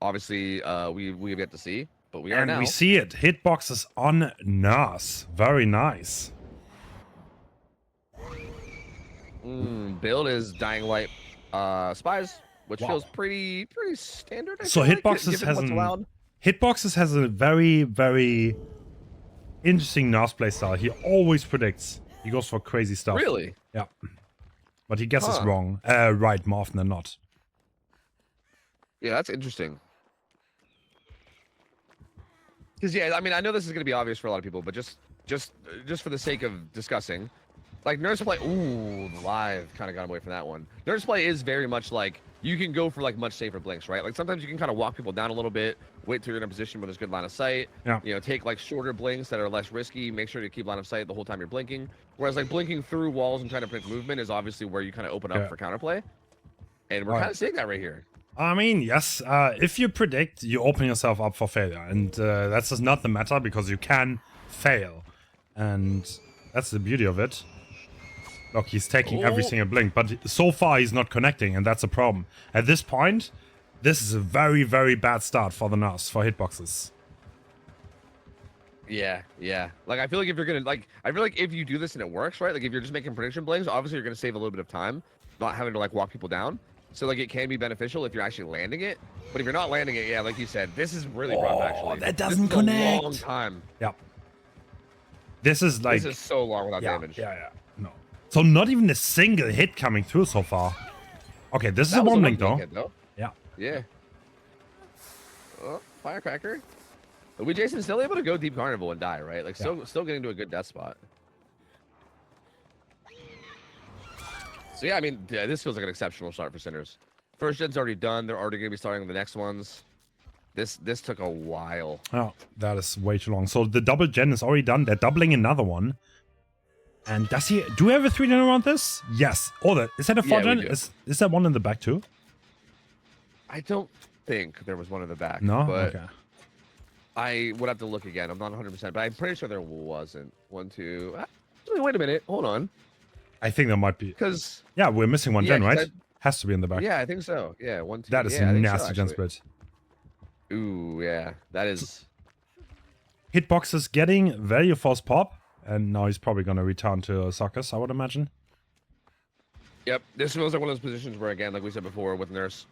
obviously we have yet to see, but we are And now. we see it. Hitboxes on NAS. Very nice. Build is Dying Light Spies, which Wow. feels pretty standard. So Hitboxes has a very interesting NAS playstyle. He always predicts. He goes for crazy stuff. Really? Yeah. But he guesses wrong. Right, more often than not. Yeah, that's interesting. Because yeah, I mean, I know this is going to be obvious for a lot of people, but just for the sake of discussing, like Nurse Play. Ooh, live kind of got away from that one. Nurse Play is very much like you can go for like much safer blinks, right? Like sometimes you can kind of walk people down a little bit, wait till you're in a position where there's good line of sight. Yeah. You know, take like shorter blinks that are less risky. Make sure to keep line of sight the whole time you're blinking. Whereas like blinking through walls and trying to predict movement is obviously where you kind of open up for counterplay. And we're kind of seeing that right here. I mean, yes, if you predict, you open yourself up for failure. And that's just not the matter because you can fail. And that's the beauty of it. Look, he's taking every single blink, but so far he's not connecting, and that's a problem. At this point, this is a very bad start for the NAS, for Hitboxes. Yeah. Like, I feel like if you're gonna, I feel like if you do this and it works, right? Like, if you're just making prediction blinks, obviously you're gonna save a little bit of time, not having to, like, walk people down. So, like, it can be beneficial if you're actually landing it. But if you're not landing it, yeah, like you said, this is really rough, actually. That doesn't this is connect. a long time. Yep. This is like... This is so long without damage. Yeah. No. So not even a single hit coming through so far. Okay, this is a one blink, though. Yeah. Oh, Firecracker. But Jason's still able to go deep carnival and die, right? Like, still getting to a good death spot. So, yeah, I mean, this feels like an exceptional start for Sinners. First gen's already done. They're already going to be starting the next ones. This took a while. Oh, that is way too long. So the double gen is already done. They're doubling another one. And do we have a 3 gen around this? Yes. Oh, is that a 4 gen? Is that one in the back too? I don't think there was one in the back. No? But okay. I would have to look again. I'm not 100%, but I'm pretty sure there wasn't. 1, 2... Wait a minute. Hold on. I think there might be. Because... Yeah, we're missing one gen, right? Has to be in the back. Yeah, I think so. Yeah, 1, 2... That is a nasty gen split. Ooh, yeah. That is... Hitboxes getting value force pop. And now he's probably going to return to Sockers, I would imagine. Yep. This feels like one of those positions where, again, like we said before with Nurse,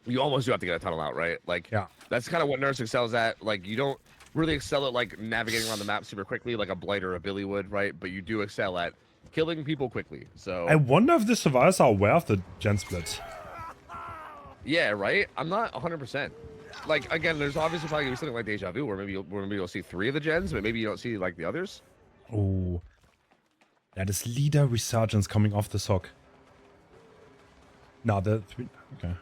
you almost do have to get a tunnel out, right? Like, that's kind of what Nurse excels at. Like, you don't really excel at, like, navigating around the map super quickly like a Blight or a Billy would, right? But you do excel at killing people quickly, so... I wonder if the survivors are aware of the gen split. Yeah, right? I'm not 100%. Like, again, there's obviously probably going to be something like Deja Vu, where maybe you'll see 3 of the gens, but maybe you don't see, like, the others. Oh. That is leader resurgence coming off this hook. Now the 3... Okay.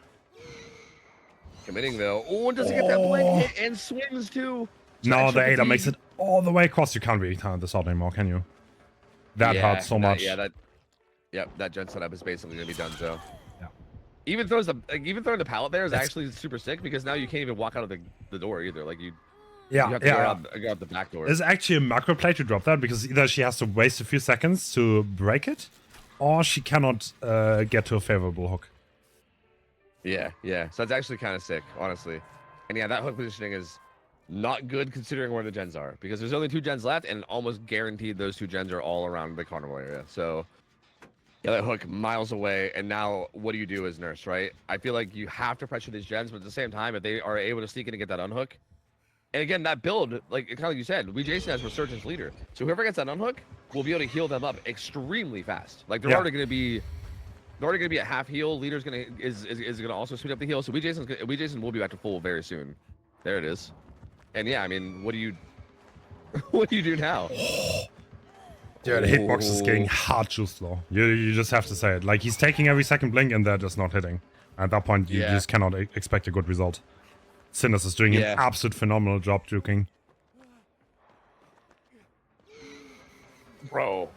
Committing, though. Oh, does he get that blink hit and swings, too? No, the Ada makes it all the way across. You can't really turn this out anymore, can you? That hurts so much. Yeah, that gen setup is basically going to be done, so... Even throwing the pallet there is actually super sick because now you can't even walk out of the door either. Like you have to go out the back door. There's actually a macro play to drop that because either she has to waste a few seconds to break it, or she cannot get to a favorable hook. Yeah. So that's actually kind of sick, honestly. And yeah, that hook positioning is not good considering where the gens are because there's only 2 gens left and almost guaranteed those 2 gens are all around the carnival area. So. Yeah, that hook miles away, and now what do you do as Nurse, right? I feel like you have to pressure these gens, but at the same time, if they are able to sneak in and get that unhook, and again, that build, like kind of like you said, Jason has Resurgence leader, so whoever gets that unhook will be able to heal them up extremely fast. Like they're already going to be at half heal. Leader's is gonna also speed up the heal, so Jason will be back to full very soon. There it is, and yeah, I mean, what do you do now? Yeah, the hitbox is getting hard too slow. You just have to say it. Like, he's taking every second blink and they're just not hitting. At that point, you just cannot expect a good result. Sinners is doing an absolute phenomenal job juking. Bro.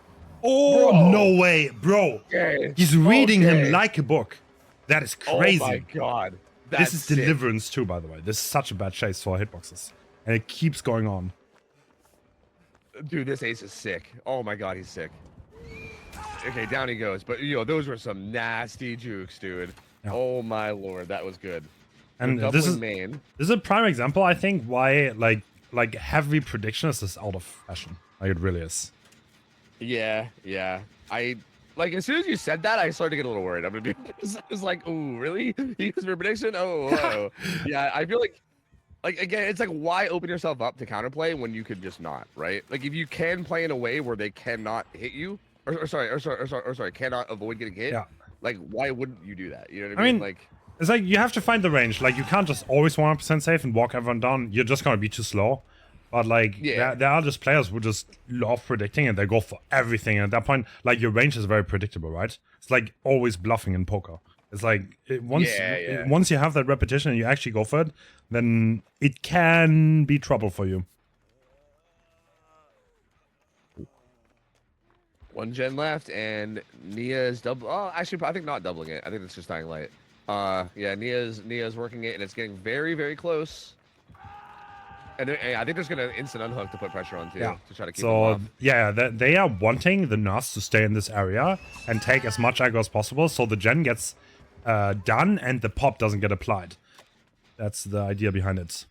Oh, bro. No way. Bro. Okay. He's reading him like a book. That is crazy. Oh my god. This is Deliverance too, by the way. This is such a bad chase for hitboxes. And it keeps going on. Dude, this ace is sick. Oh my god, he's sick. Okay, down he goes. But, those were some nasty jukes, dude. Yeah. Oh my lord, that was good. And this is a prime example, I think, why like heavy predictions is out of fashion. Like it really is. Yeah, yeah. I like as soon as you said that, I started to get a little worried. I'm gonna be honest. I was like, "Ooh, really? You use for prediction? Oh, whoa." Yeah, I feel like again, it's like why open yourself up to counterplay when you could just not, right? Like if you can play in a way where they cannot hit you, or sorry, cannot avoid getting hit. Yeah. Like why wouldn't you do that? You know what I mean? Like it's like you have to find the range. Like you can't just always 100% safe and walk everyone down. You're just gonna be too slow. But like there are just players who just love predicting and they go for everything. And at that point, like your range is very predictable, right? It's like always bluffing in poker. It's like once you have that repetition and you actually go for it, then it can be trouble for you. One gen left, and Nia is double. Oh, actually, I think not doubling it. I think it's just dying light. Yeah, Nia's working it, and it's getting very, very close. And I think there's gonna instant unhook to put pressure on too, to try to keep them off. Yeah, they are wanting the Nurse to stay in this area and take as much aggro as possible, so the gen gets done and the pop doesn't get applied. That's the idea behind it.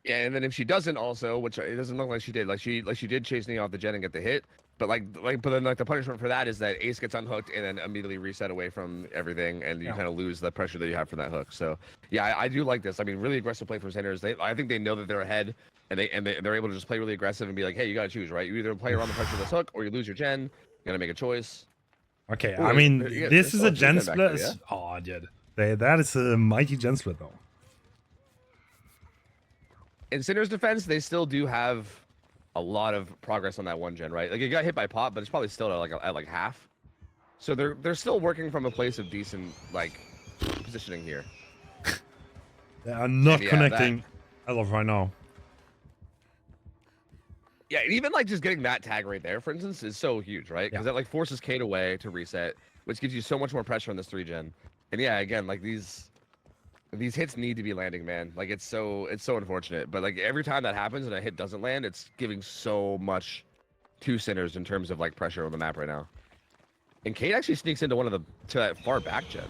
Yeah, and then if she doesn't also, which it doesn't look like she did, like she did chase Nia off the gen and get the hit, but but then the punishment for that is that Ace gets unhooked and then immediately reset away from everything, and you kind of lose the pressure that you have from that hook. So yeah, I do like this. I mean, really aggressive play from Sinners. I think they know that they're ahead, and they're able to just play really aggressive and be like, hey, you gotta choose, right? You either play around the pressure of this hook or you lose your gen. You gotta make a choice. Okay, I mean, this is a gen split. Oh, dude, that is a mighty gen split though. In Sinner's defense, they still do have a lot of progress on that one gen, right? Like it got hit by pop, but it's probably still at like half. So they're still working from a place of decent like positioning here. They are not connecting as of right now. Yeah, and even like just getting that tag right there, for instance, is so huge, right? Because that like forces Kate away to reset, which gives you so much more pressure on this 3 gen. And yeah, again, like these hits need to be landing, man. Like it's so unfortunate, but like every time that happens and a hit doesn't land, it's giving so much to Sinners in terms of like pressure on the map right now. And Kate actually sneaks into to that far back gen.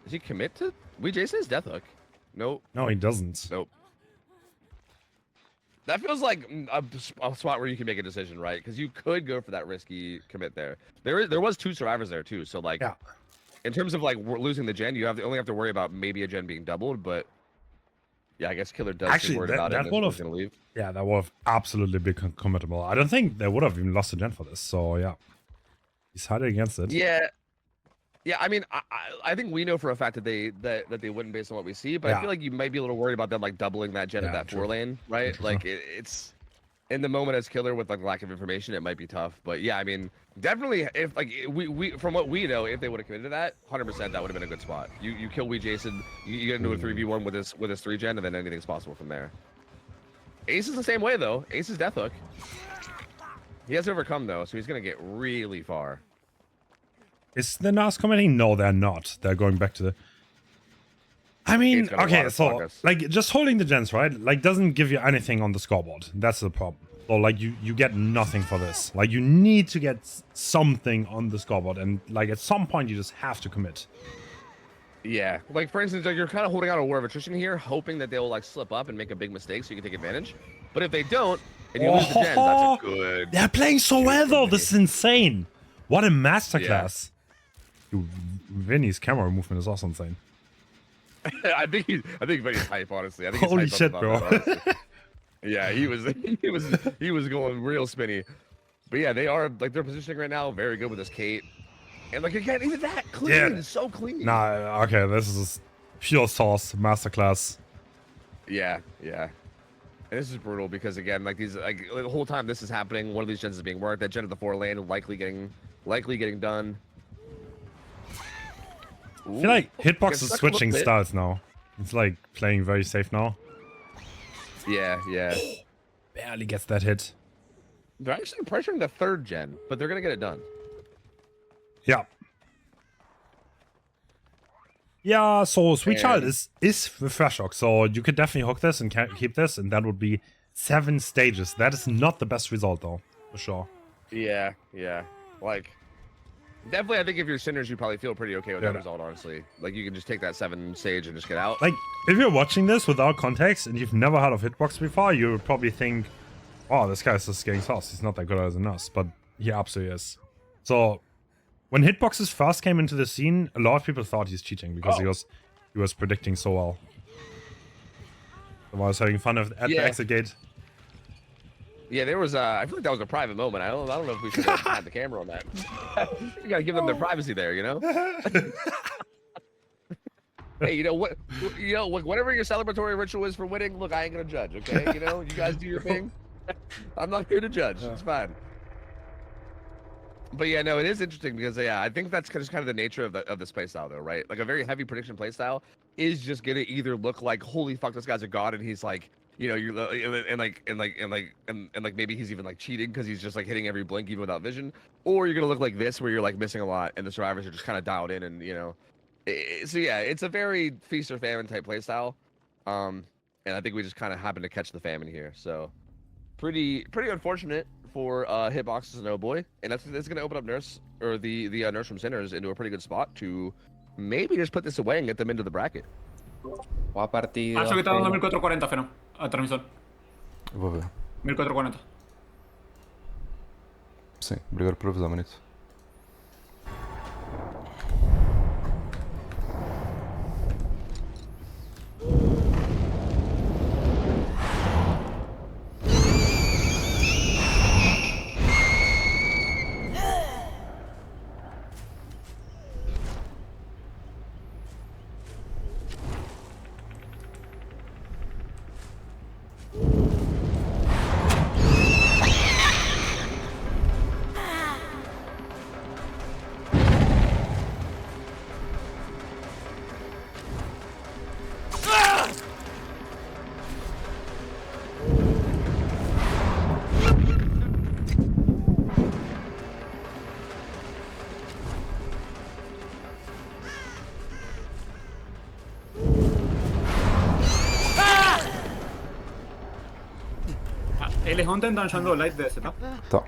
Does he commit to Jason's death hook? Nope. No, he doesn't. Nope. That feels like a spot where you can make a decision, right? Because you could go for that risky commit there. There was 2 survivors there too, so like in terms of like losing the gen, you only have to worry about maybe a gen being doubled, but yeah, I guess Killer does seem worried about it. That would have gonna leave. Yeah, that would have absolutely been committable. I don't think they would have even lost a gen for this. So yeah, he's hiding against it. Yeah. I mean, I think we know for a fact that they wouldn't based on what we see, but I feel like you might be a little worried about them like doubling that gen at that 4 lane, right? Like it's in the moment as Killer with like lack of information, it might be tough. But yeah, I mean, definitely if like we from what we know, if they would have committed to that, 100% that would have been a good spot. You kill Jason, you get into a 3v1 with his 3 gen, and then anything's possible from there. Ace is the same way though. Ace is death hook. He has to overcome though, so he's gonna get really far. Is the NAS committing? No, they're not. They're going back to the. I mean, okay, so like just holding the gens, right? Like doesn't give you anything on the scoreboard. That's the problem. So like you get nothing for this. Like you need to get something on the scoreboard, and like at some point you just have to commit. Yeah, like for instance, like you're kind of holding out a war of attrition here, hoping that they will like slip up and make a big mistake so you can take advantage. But if they don't, and you lose the gens, that's a good. They're playing so well though. This is insane. What a masterclass. Dude, Vinny's camera movement is also insane. I think Vinny's hype, honestly. I think holy shit, bro. Yeah, he was going real spinny. But yeah, they are like their positioning right now very good with this Kate. And like again, even that clean, so clean. Nah, okay, this is pure sauce masterclass. Yeah. And this is brutal because again, like these like the whole time this is happening, one of these gens is being worked. That gen at the 4 lane likely getting done. I feel like Hitbox is switching styles now. It's like playing very safe now. Yeah. Barely gets that hit. They're actually pressuring the 3rd gen, but they're gonna get it done. Yeah. Yeah, so Sweet Child is with Fresh Shock, so you could definitely hook this and keep this, and that would be 7 stages. That is not the best result though, for sure. Yeah. Like Definitely, I think if you're Sinners, you probably feel pretty okay with that result, honestly. Like, you can just take that 7 stage and just get out. Like, if you're watching this without context and you've never heard of Hitbox before, you would probably think, oh, this guy's just getting sauce. He's not that good as us, but he absolutely is. So, when Hitboxes first came into the scene, a lot of people thought he's cheating because he was predicting so well. So I was having fun at the exit gate. Yeah, there was I feel like that was a private moment. I don't know if we should have had the camera on that. You gotta give them their privacy there, you know? Hey, you know what? You know, whatever your celebratory ritual is for winning, look, I ain't gonna judge, okay? You know, you guys do your thing. I'm not here to judge. It's fine. But yeah, no, it is interesting because yeah, I think that's just kind of the nature of this playstyle, though, right? Like a very heavy prediction playstyle is just gonna either look like, holy fuck, this guy's a god, and he's like, you know, and maybe he's even like cheating because he's just like hitting every blink even without vision, or you're gonna look like this where you're like missing a lot, and the survivors are just kind of dialed in, and you know, so yeah, it's a very feast or famine type playstyle, and I think we just kind of happen to catch the famine here, so pretty unfortunate for Hitboxes and Oboy, and that's gonna open up Nurse or the Nurse from Sinners into a pretty good spot to maybe just put this away and get them into the bracket. Partida. Eso que está dando 1440, Phenom. A transmissão. Eu vou ver. 1440. Sim, obrigado por avisar, manito. Eles ontem estão achando o light desse, tá? Tá.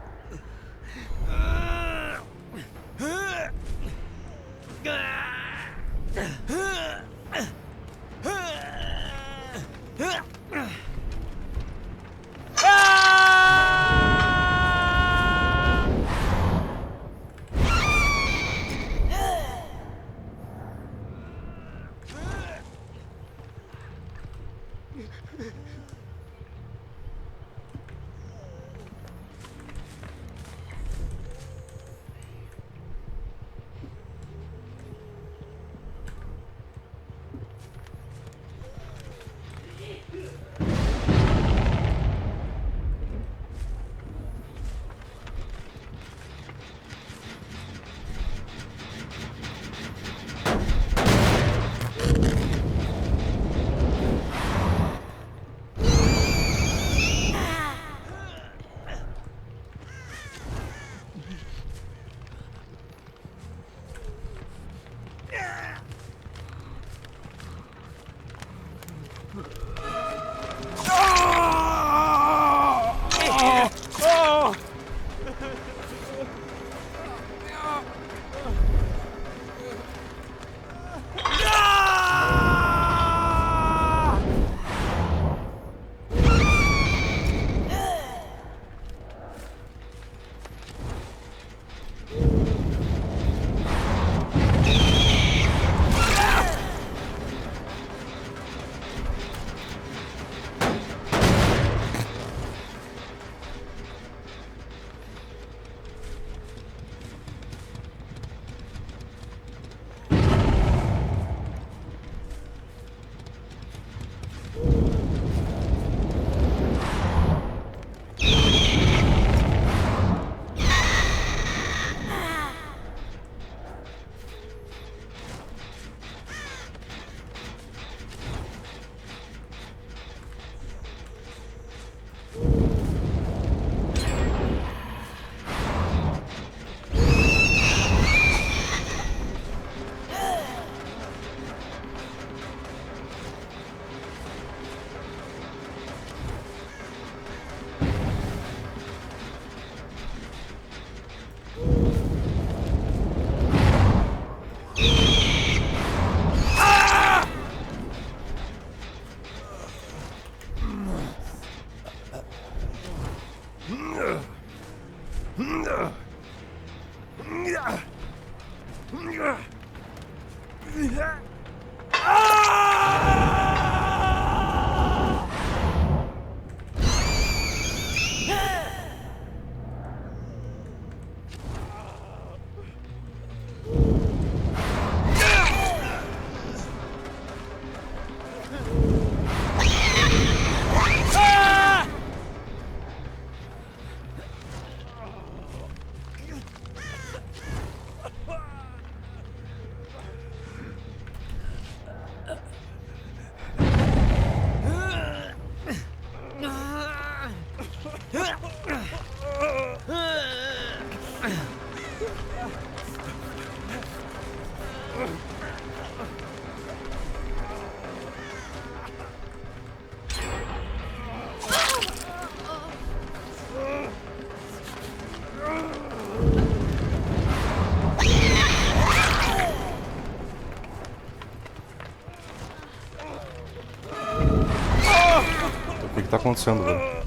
O que tá acontecendo, velho?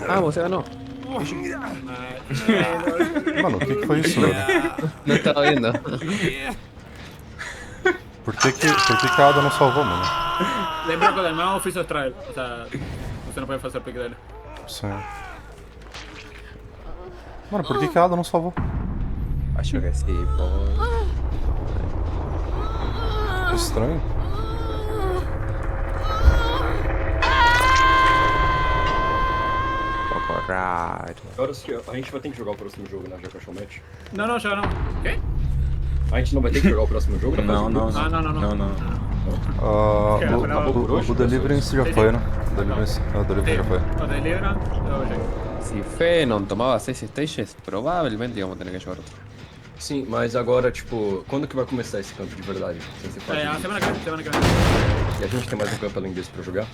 Ah, você ganhou. Mano, o que foi isso, velho? Não estaba viendo. Por que a Ada não salvou, mano? Lembra que o demás fiz extraer. O sea, você não pode fazer pick dele. Sim. Mano, por que a Ada não salvou? Acho que sí, pô. Estranho. Pouco raro. Agora a gente vai ter que jogar o próximo jogo, né? Já que achou o match. Não, já não. Quê? A gente não vai ter que jogar o próximo jogo? Na fase de grupos? Ah, não. O Deliverance já foi, né? O Deliverance já foi. O Deliverance, eu já. Si Phenom tomaba 6 stages, provavelmente íbamos a tener que llevar otro. Sim, mas agora, tipo, quando que vai começar esse campo de verdade? Sem ser fase de A grupos? semana que vem. E a gente tem mais um campo além desse pra jogar?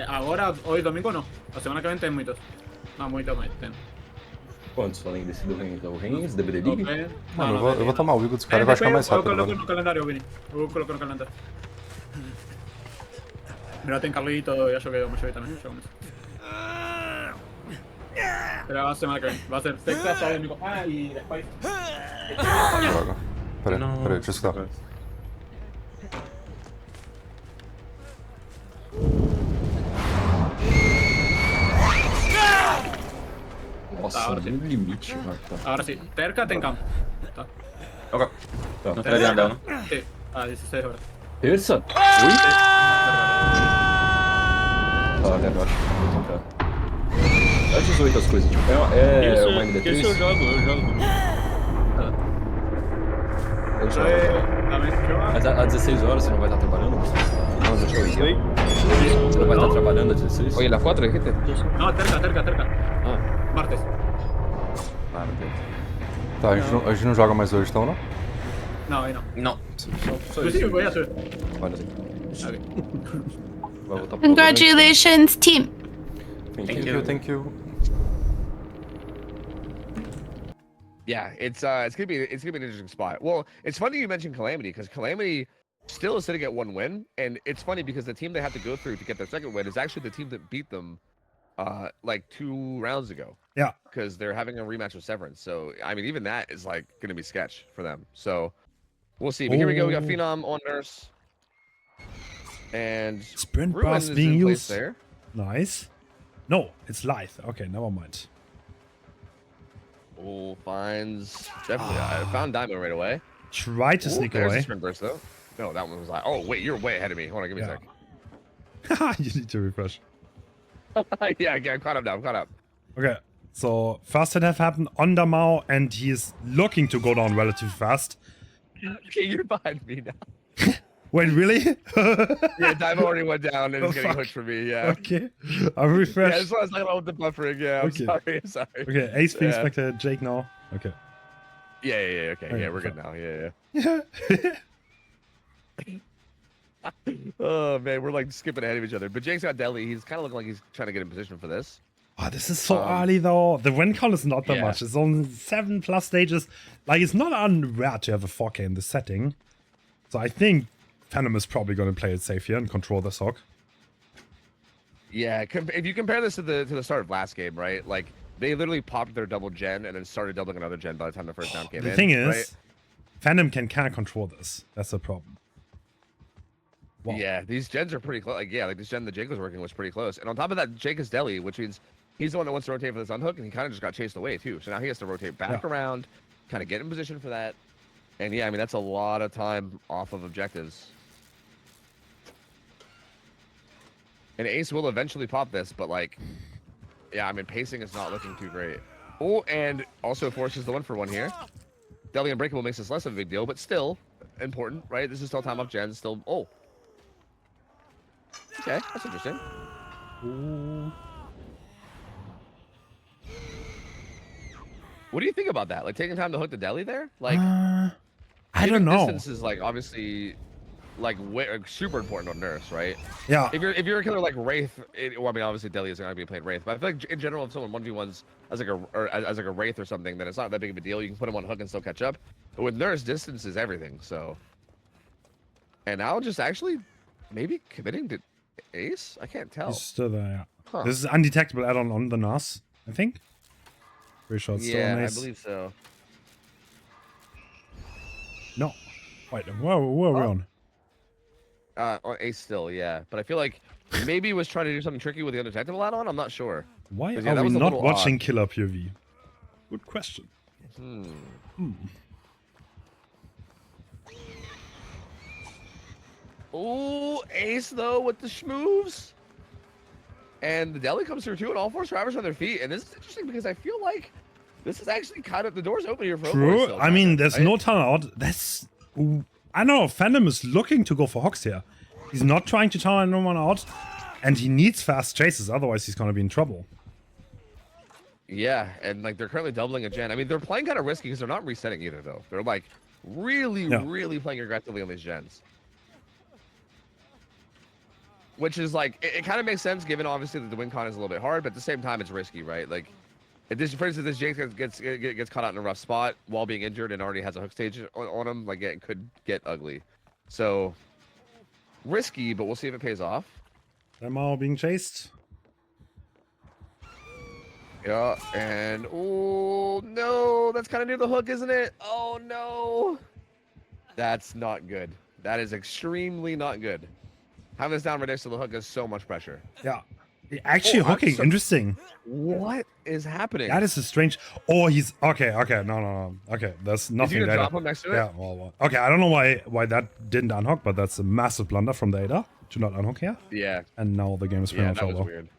Agora, hoje domingo não. A semana que vem tem muitos. Não, muito mais. Tem. Quantos? Além desse do Reigns? O Reigns, DBD League? Ok. Mano, eu vou tomar o Wigo dos caras e vai ficar mais rápido, Eu coloco velho. no calendário, Vini. Eu coloco no calendário. Mira, tem Carlito, ya yo que vamos a ir también. Pero va a semana que viene. Va a ser Texas, Salve, amigo. Ah, y después. Droga. Peraí, deixa eu escutar. Nossa, Ahora no limite, mano. Tá. Ahora sí, Terca tem campo. Tá. Ok. Tá. Não estaria andando. Sí, a 16 horas. Terça? Sí, Tá, né? Eu acho que eu vou tentar. É 18 as coisas, tipo, é uma MD3? Isso eu jogo. Eu jogo. también yo. Mas às 16 horas você não vai estar trabalhando? Não, deixa eu ir. Você não vai estar trabalhando às 16? Oye, las 4 dijiste. No, Terca. Ah, Martes. Tá, a gente não joga mais hoje, então, não? No, ahí no. Não. Só Pues isso. sí, voy a subir. Olha assim. Ok. Vai voltar pro Congratulations, team. Thank you. Yeah, it's gonna be an interesting spot. Well, it's funny you mentioned Calamity because Calamity still is sitting at 1 win, and it's funny because the team they have to go through to get their second win is actually the team that beat them like 2 rounds ago. Yeah. Because they're having a rematch with Severance. So I mean, even that is like gonna be sketch for them. So we'll see. But here we go. We got Phenom on nurse. And Sprint Ruin bus is being in place used. there. Nice. No, it's Lithe. Okay, never mind. Oh, finds definitely. I found Diamond right away. Try to sneak There's a away. sprint burst though. No, that one was like, oh wait, you're way ahead of me. Hold on, give me a sec. You need to refresh. yeah, I'm caught up now. I'm caught up. Okay, so first hit have happened on Damao, and he's looking to go down relatively fast. Okay, you're behind me now. Wait, really? Yeah, Dive already went down and Oh, it's getting fuck. hooked for me. Yeah. Okay, I'll Yeah, refresh. that's what I was talking about with the buffering. Yeah, I'm Okay. sorry. I'm sorry. Okay, Ace being Yeah. spectated, Jake now. Okay. Yeah. Okay. Okay, Yeah, we're good fine. now. Yeah. Yeah. Oh man, we're like skipping ahead of each other. But Jake's got Deli. He's kind of looking like he's trying to get in position for this. Oh, this is so early though. The win count is not that Yeah. much. It's only 7+ stages. Like, it's not unrare to have a 4K in this setting. So I think Phenom is probably going to play it safe here and control the Sock. Yeah, if you compare this to the start of last game, right? Like they literally popped their double gen and then started doubling another gen by the time the first round came The in. thing is, right? Phenom can't control this. That's the problem. Wow. Yeah, these gens are pretty close. Like, yeah, like this gen that Jake was working was pretty close. And on top of that, Jake is Deli, which means he's the one that wants to rotate for this unhook, and he kind of just got chased away too. So now he has to rotate back around, kind of get in position for that. And yeah, I mean that's a lot of time off of objectives. And Ace will eventually pop this, but like, yeah, I mean pacing is not looking too great. Oh, and also forces the 1-for-1 here. Deli Unbreakable makes this less of a big deal, but still important, right? This is still time off gens. Still, oh. Okay, that's interesting. Ooh. What do you think about that? Like taking time to hook the deli there? Like, I I don't think know. distance is like obviously like super important on nurse, right? Yeah. If you're a killer like Wraith, well, I mean obviously Deli is gonna be playing Wraith, but I feel like in general if someone 1v1s as like a Wraith or something, then it's not that big of a deal. You can put him on hook and still catch up. But with nurse, distance is everything. So, and now just actually maybe committing to ace. I can't tell. He's still there. Yeah. Huh. This is undetectable add-on on the NAS, I think. Pretty sure it's still on Yeah, I ace. believe so. No. Wait, where are we on? On ace still, yeah. But I feel like maybe he was trying to do something tricky with the undetectable add-on. I'm not sure. Why 'Cause, yeah, are that we was a not little watching odd. killer POV? Good question. Ooh, ace though with the schmoves. And the deli comes through too, and all four survivors on their feet. And this is interesting because I feel like this is actually kind of the door's open here for Oboy True. still, I mean, kinda, there's right? no turnout. That's. I know. Phenom is looking to go for hooks here. He's not trying to turn anyone out, and he needs fast chases. Otherwise, he's gonna be in trouble. Yeah, and like they're currently doubling a gen. I mean, they're playing kind of risky because they're not resetting either, though. They're like really, really playing aggressively on these gens. Which is like, it kind of makes sense given obviously that the win con is a little bit hard, but at the same time, it's risky, right? Like, if this, for instance, this Jake gets caught out in a rough spot while being injured and already has a hook stage on him, like it could get ugly. So, risky, but we'll see if it pays off. Lemao being chased. Yeah, and oh no, that's kind of near the hook, isn't it? Oh no, that's not good. That is extremely not good. Having this down right next to the hook is so much pressure. Yeah. Actually, hooking. Interesting. What is happening? That is a strange. Oh, he's okay. Okay, no. Okay, there's nothing Is he there. gonna drop him next to it? Yeah. Well, okay, I don't know why that didn't unhook, but that's a massive blunder from the Ada to not unhook here. Yeah. And now the game is pretty Yeah, much that was over. weird.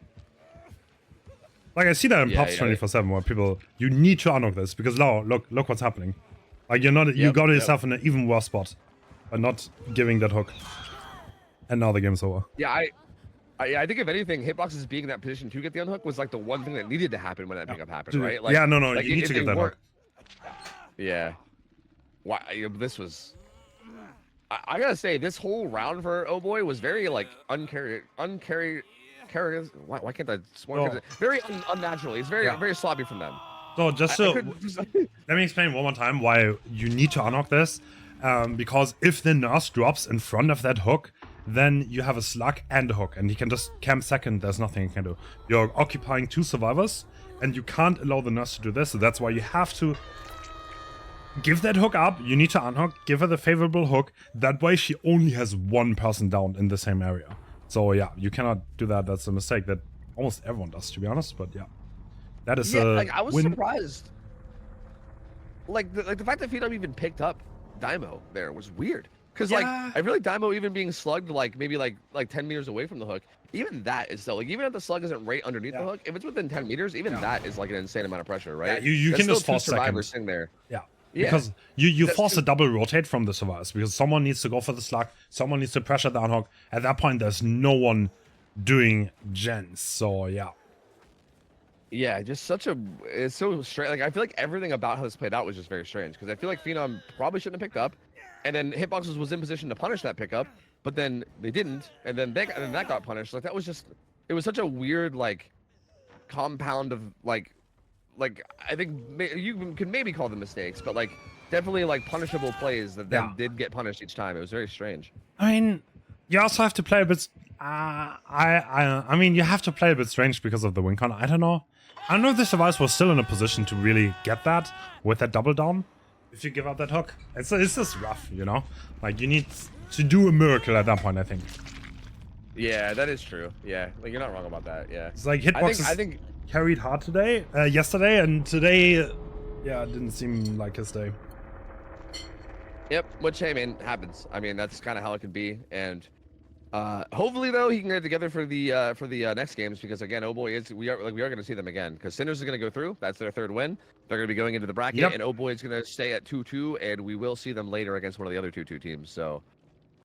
Like I see that in Yeah, pops yeah. 24/7 where people you need to unhook this because now look what's happening. Like you Yep, got yourself in an even worse spot by not giving that hook. And now the game's over. Yeah, I think if anything, Hitboxez being in that position to get the unhook was like the one thing that needed to happen when that pickup happened, right? Like, yeah, no, like, you need if to they get that weren't- hook. Yeah. Why? This was. I gotta say, this whole round for Oboy was very like why can't I swear? Oh. Very unnatural. It's very sloppy from them. So just I so couldn't- let me explain one more time why you need to unhook this. Because if the nurse drops in front of that hook, then you have a slug and a hook, and he can just camp second. There's nothing he can do. You're occupying two survivors, and you can't allow the nurse to do this. So that's why you have to give that hook up. You need to unhook, give her the favorable hook. That way she only has one person down in the same area. So yeah, you cannot do that. That's a mistake that almost everyone does, to be honest. But yeah, that is like I was win. surprised. Like the fact that Phenom even picked up Daimo there was weird. Because like I feel like Daimo even being slugged like maybe like 10 meters away from the hook, even that is still like even if the slug isn't right underneath the hook, if it's within 10 meters, even that is like an insane amount of pressure, right? Yeah, you That's can just still two force survivors seconds. sitting there. Yeah. Yeah. Because you That's force true. a double rotate from the survivors because someone needs to go for the slug, someone needs to pressure the unhook. At that point, there's no one doing gens. So yeah. Yeah, just it's so strange. Like I feel like everything about how this played out was just very strange because I feel like Phenom probably shouldn't have picked up, and then Hitboxez was in position to punish that pickup, but then they didn't, and then that got punished. Like that was just, it was such a weird like compound of like I think you can maybe call them mistakes, but like definitely like punishable plays that then did get punished each time. It was very strange. I mean, you also have to play a bit. I mean, you have to play a bit strange because of the win con. I don't know. I don't know if the survivors were still in a position to really get that with that double down. If you give up that hook, it's just rough, you know. Like you need to do a miracle at that point. I think. Yeah, that is true. Yeah, like you're not wrong about that. Yeah. It's like Hitboxez I think carried hard yesterday, and today, yeah, it didn't seem like his day. Yep, which hey man happens. I mean that's kind of how it could be, and hopefully though he can get it together for the next games because again Oboy we are going to see them again because Sinners is going to go through. That's their third win. They're going to be going into the bracket, and Oboy is going to stay at 2-2, and we will see them later against one of the other 2-2 teams. So